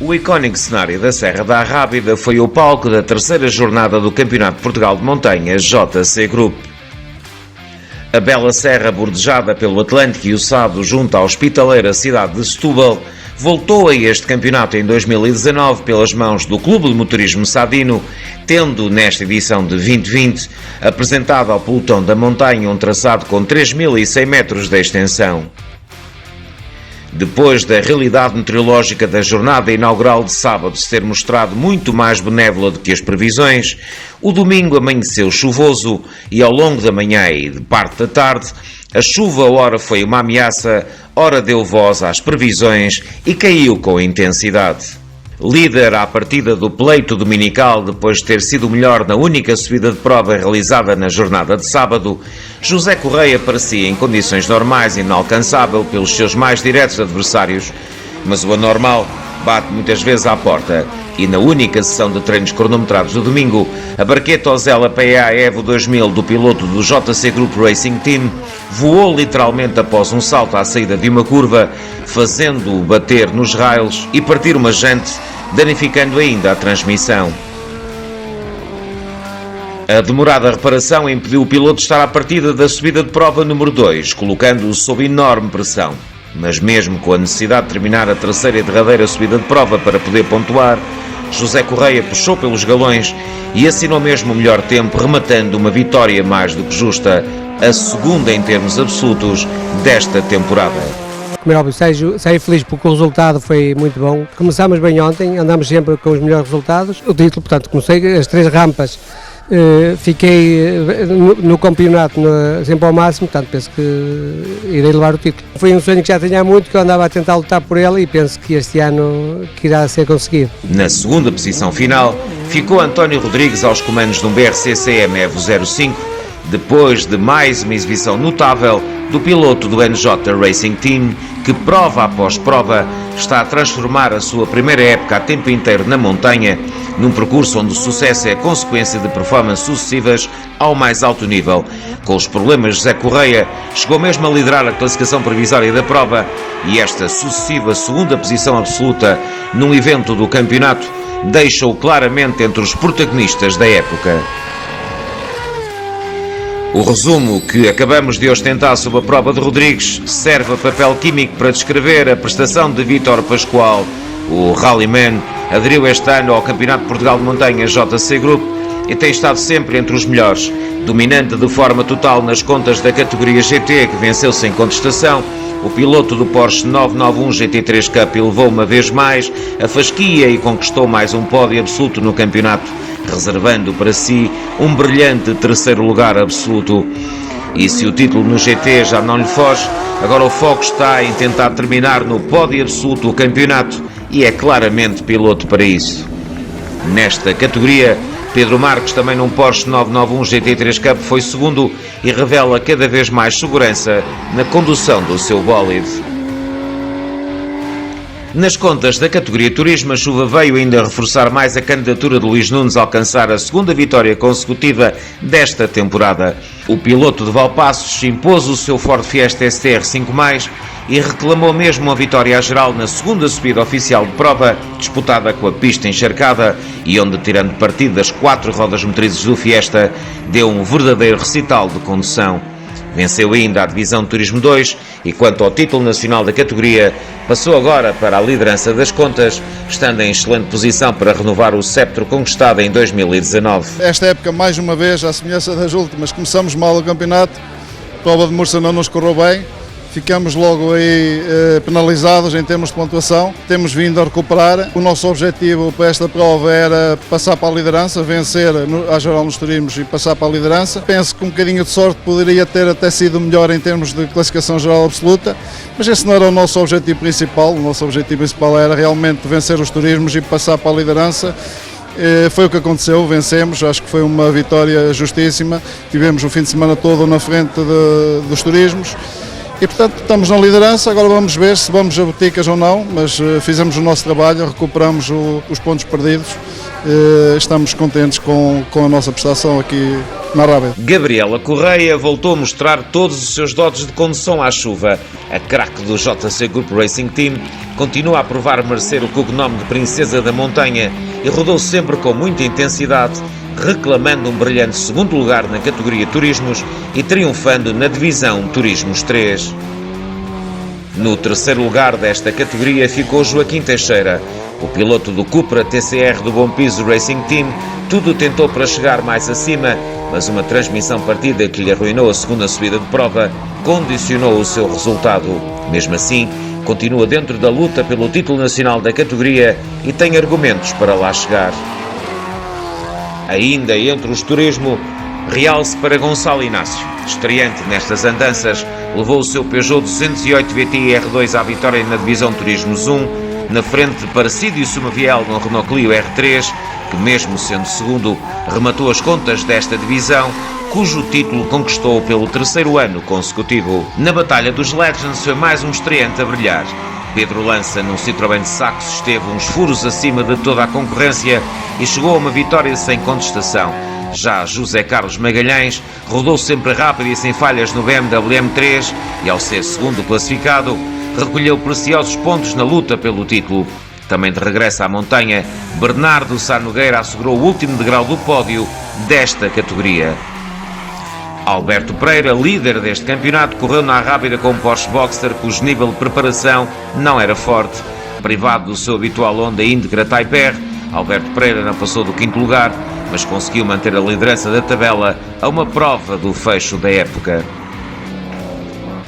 O icónico cenário da Serra da Arrábida foi o palco da terceira jornada do Campeonato de Portugal de Montanha JC Group. A bela serra bordejada pelo Atlântico e o Sado junto à hospitaleira cidade de Setúbal voltou a este campeonato em 2019 pelas mãos do Clube de Motorismo Sadino, tendo nesta edição de 2020 apresentado ao pelotão da montanha um traçado com 3.100 metros de extensão. Depois da realidade meteorológica da jornada inaugural de sábado se ter mostrado muito mais benévola do que as previsões, o domingo amanheceu chuvoso e ao longo da manhã e de parte da tarde, a chuva ora foi uma ameaça, ora deu voz às previsões e caiu com intensidade. Líder à partida do pleito dominical depois de ter sido o melhor na única subida de prova realizada na jornada de sábado, José Correia parecia em condições normais inalcançável pelos seus mais diretos adversários, mas o anormal bate muitas vezes à porta e na única sessão de treinos cronometrados do domingo, a Barqueta Ozella PA Evo 2000 do piloto do JC Group Racing Team voou literalmente após um salto à saída de uma curva, fazendo-o bater nos raios e partir uma jante, danificando ainda a transmissão. A demorada reparação impediu o piloto estar à partida da subida de prova número 2, colocando-o sob enorme pressão. Mas mesmo com a necessidade de terminar a terceira e derradeira subida de prova para poder pontuar, José Correia puxou pelos galões e assinou mesmo o melhor tempo, rematando uma vitória mais do que justa, a segunda em termos absolutos desta temporada. Como é óbvio, saio feliz porque o resultado foi muito bom. Começámos bem ontem, andamos sempre com os melhores resultados. O título, portanto, comecei as 3 rampas, fiquei no campeonato sempre ao máximo, portanto penso que irei levar o título. Foi um sonho que já tinha há muito, que eu andava a tentar lutar por ele e penso que este ano que irá ser conseguido. Na segunda posição final, ficou António Rodrigues aos comandos de um BRC CM Evo 05, depois de mais uma exibição notável do piloto do NJ Racing Team, que prova após prova está a transformar a sua primeira época a tempo inteiro na montanha, num percurso onde o sucesso é consequência de performances sucessivas ao mais alto nível. Com os problemas de José Correia, chegou mesmo a liderar a classificação provisória da prova e esta sucessiva segunda posição absoluta num evento do campeonato deixa-o claramente entre os protagonistas da época. O resumo que acabamos de ostentar sobre a prova de Rodrigues serve a papel químico para descrever a prestação de Vítor Pascoal. O Rallyman aderiu este ano ao Campeonato de Portugal de Montanha JC Group e tem estado sempre entre os melhores, dominante de forma total nas contas da categoria GT, que venceu sem contestação. O piloto do Porsche 991 GT3 Cup elevou uma vez mais a fasquia e conquistou mais um pódio absoluto no campeonato, reservando para si um brilhante terceiro lugar absoluto. E se o título no GT já não lhe foge, agora o foco está em tentar terminar no pódio absoluto do campeonato e é claramente piloto para isso. Nesta categoria, Pedro Marques, também num Porsche 991 GT3 Cup, foi segundo e revela cada vez mais segurança na condução do seu bólide. Nas contas da categoria Turismo, a chuva veio ainda reforçar mais a candidatura de Luís Nunes a alcançar a segunda vitória consecutiva desta temporada. O piloto de Valpaços impôs o seu Ford Fiesta STR 5+, e reclamou mesmo a vitória à geral na segunda subida oficial de prova, disputada com a pista encharcada e onde, tirando partido das 4 rodas motrizes do Fiesta, deu um verdadeiro recital de condução. Venceu ainda a Divisão de Turismo 2 e, quanto ao título nacional da categoria, passou agora para a liderança das contas, estando em excelente posição para renovar o sceptro conquistado em 2019. Esta época, mais uma vez, à semelhança das últimas, começamos mal o campeonato, a prova de Mursa não nos correu bem, ficamos logo aí penalizados em termos de pontuação. Temos vindo a recuperar. O nosso objetivo para esta prova era passar para a liderança, vencer à geral nos turismos e passar para a liderança. Penso que um bocadinho de sorte poderia ter até sido melhor em termos de classificação geral absoluta, mas esse não era o nosso objetivo principal. O nosso objetivo principal era realmente vencer os turismos e passar para a liderança. Foi o que aconteceu, vencemos, acho que foi uma vitória justíssima. Tivemos o fim de semana todo na frente dos turismos. E, portanto, estamos na liderança, agora vamos ver se vamos a boticas ou não, mas fizemos o nosso trabalho, recuperamos os pontos perdidos estamos contentes com a nossa prestação aqui na Rábida. Gabriela Correia voltou a mostrar todos os seus dotes de condução à chuva. A craque do JC Group Racing Team continua a provar merecer o cognome de Princesa da Montanha e rodou sempre com muita intensidade, reclamando um brilhante segundo lugar na categoria Turismos e triunfando na divisão Turismos 3. No terceiro lugar desta categoria ficou Joaquim Teixeira. O piloto do Cupra TCR do Bom Piso Racing Team tudo tentou para chegar mais acima, mas uma transmissão partida que lhe arruinou a segunda subida de prova condicionou o seu resultado. Mesmo assim, continua dentro da luta pelo título nacional da categoria e tem argumentos para lá chegar. Ainda entre os turismo, realce para Gonçalo Inácio. Estreante nestas andanças, levou o seu Peugeot 208 VTI R2 à vitória na divisão Turismos 1, na frente de Parecido Sumaviel no Renault Clio R3, que mesmo sendo segundo, rematou as contas desta divisão, cujo título conquistou pelo terceiro ano consecutivo. Na Batalha dos Legends foi mais um estreante a brilhar. Pedro Lança, num Citroën Saxo, esteve uns furos acima de toda a concorrência e chegou a uma vitória sem contestação. Já José Carlos Magalhães rodou sempre rápido e sem falhas no BMW M3 e, ao ser segundo classificado, recolheu preciosos pontos na luta pelo título. Também de regresso à montanha, Bernardo Sá Nogueira assegurou o último degrau do pódio desta categoria. Alberto Pereira, líder deste campeonato, correu na Rábida com um Porsche Boxster cujo nível de preparação não era forte. Privado do seu habitual Honda Integra Type R, Alberto Pereira não passou do quinto lugar, mas conseguiu manter a liderança da tabela a uma prova do fecho da época.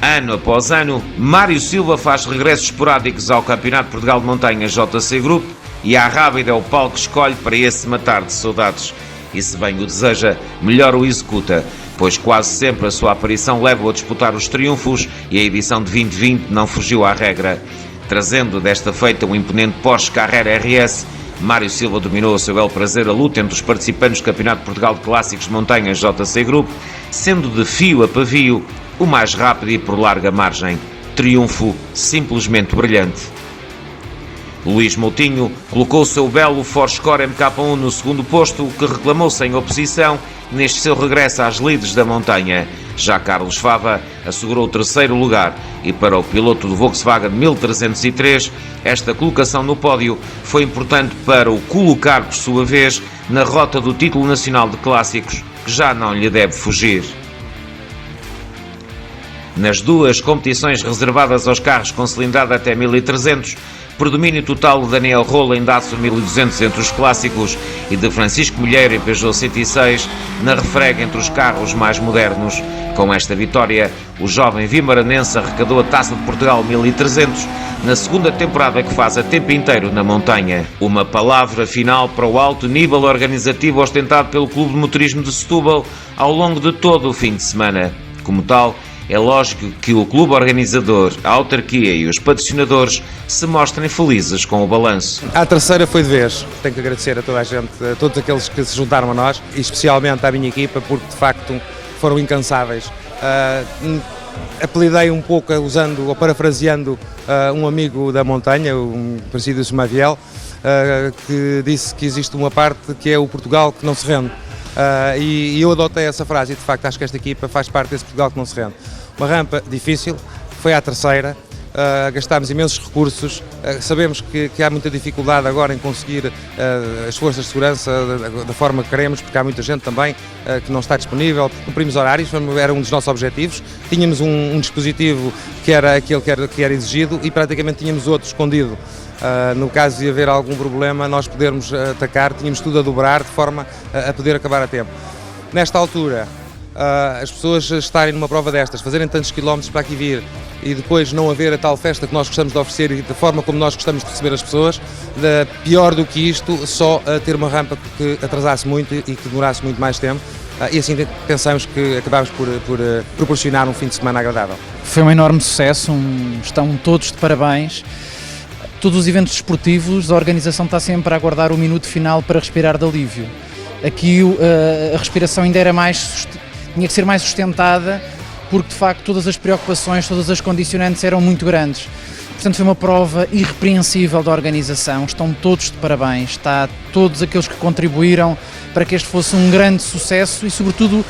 Ano após ano, Mário Silva faz regressos esporádicos ao Campeonato de Portugal de Montanha JC Group e a Rábida é o palco que escolhe para esse matar de saudades. E se bem o deseja, melhor o executa, pois quase sempre a sua aparição leva-o a disputar os triunfos e a edição de 2020 não fugiu à regra. Trazendo desta feita um imponente Porsche Carrera RS, Mário Silva dominou a seu bel prazer a luta entre os participantes do Campeonato de Portugal de Clássicos de Montanha JC Group, sendo de fio a pavio o mais rápido e por larga margem. Triunfo simplesmente brilhante. Luís Moutinho colocou o seu belo Forscore MK1 no segundo posto, que reclamou sem oposição neste seu regresso às lides da montanha. Já Carlos Fava assegurou o terceiro lugar e para o piloto do Volkswagen 1303 esta colocação no pódio foi importante para o colocar por sua vez na rota do título nacional de clássicos, que já não lhe deve fugir. Nas duas competições reservadas aos carros com cilindrada até 1300, predomínio total de Daniel Rola em Datsun 1200 entre os clássicos e de Francisco Mulheiro em Peugeot 106 na refrega entre os carros mais modernos. Com esta vitória, o jovem vimaranense arrecadou a Taça de Portugal 1300 na segunda temporada que faz a tempo inteiro na montanha. Uma palavra final para o alto nível organizativo ostentado pelo Clube de Motorismo de Setúbal ao longo de todo o fim de semana. Como tal, é lógico que o clube organizador, a autarquia e os patrocinadores se mostrem felizes com o balanço. A terceira foi de vez. Tenho que agradecer a toda a gente, a todos aqueles que se juntaram a nós e especialmente à minha equipa, porque de facto foram incansáveis. Apelidei um pouco, usando ou parafraseando um amigo da montanha, um Parecido Sumaviel, que disse que existe uma parte que é o Portugal que não se rende. E eu adotei essa frase e de facto acho que esta equipa faz parte desse Portugal que não se rende. Uma rampa difícil, foi à terceira, gastámos imensos recursos, sabemos que há muita dificuldade agora em conseguir as forças de segurança da forma que queremos, porque há muita gente também que não está disponível. Cumprimos horários, era um dos nossos objetivos, tínhamos um dispositivo que era aquele que era exigido e praticamente tínhamos outro escondido. No caso de haver algum problema, nós podermos atacar, tínhamos tudo a dobrar de forma a poder acabar a tempo. Nesta altura, as pessoas estarem numa prova destas, fazerem tantos quilómetros para aqui vir e depois não haver a tal festa que nós gostamos de oferecer e da forma como nós gostamos de receber as pessoas, pior do que isto, só ter uma rampa que atrasasse muito e que demorasse muito mais tempo. E assim pensamos que acabámos por proporcionar um fim de semana agradável. Foi um enorme sucesso, estão todos de parabéns. Todos os eventos desportivos, a organização está sempre a aguardar o minuto final para respirar de alívio. Aqui a respiração ainda era tinha que ser mais sustentada, porque de facto todas as preocupações, todas as condicionantes eram muito grandes. Portanto, foi uma prova irrepreensível da organização, estão todos de parabéns, está todos aqueles que contribuíram para que este fosse um grande sucesso e, sobretudo,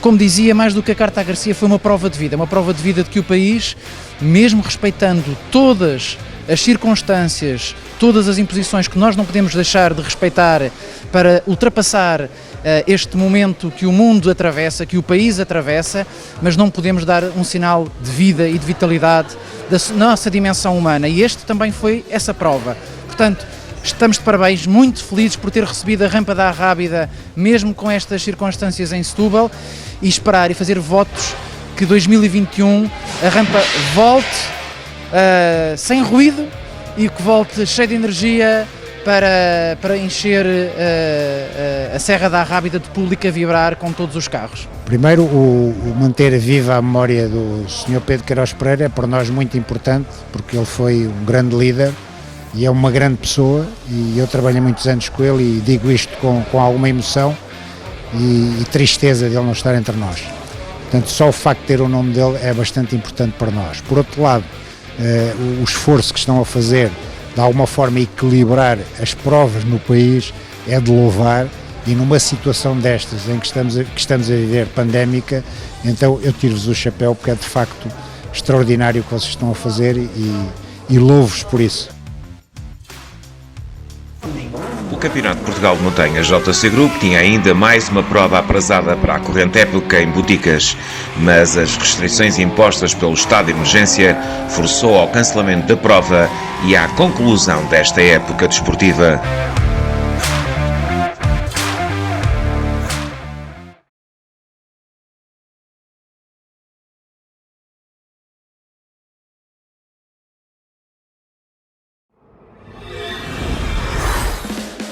como dizia, mais do que a Carta à Garcia, foi uma prova de vida de que o país, mesmo respeitando todas as circunstâncias, todas as imposições que nós não podemos deixar de respeitar para ultrapassar este momento que o mundo atravessa, que o país atravessa, mas não podemos dar um sinal de vida e de vitalidade da nossa dimensão humana, e este também foi essa prova. Portanto, estamos de parabéns, muito felizes por ter recebido a Rampa da Arrábida, mesmo com estas circunstâncias em Setúbal, e esperar e fazer votos que 2021 a rampa volte sem ruído e que volte cheia de energia para encher a Serra da Arrábida de público a vibrar com todos os carros. Primeiro, o manter viva a memória do Sr. Pedro Queiroz Pereira é para nós muito importante, porque ele foi um grande líder e é uma grande pessoa, e eu trabalhei muitos anos com ele e digo isto com alguma emoção e tristeza de ele não estar entre nós. Portanto, só o facto de ter o nome dele é bastante importante para nós. Por outro lado, o esforço que estão a fazer de alguma forma equilibrar as provas no país é de louvar, e numa situação destas em que estamos a viver pandémica, então eu tiro-vos o chapéu, porque é de facto extraordinário o que vocês estão a fazer e louvo-vos por isso. O Campeonato de Portugal de Montanha JC Group tinha ainda mais uma prova aprazada para a corrente época em Boticas, mas as restrições impostas pelo estado de emergência forçou ao cancelamento da prova e à conclusão desta época desportiva.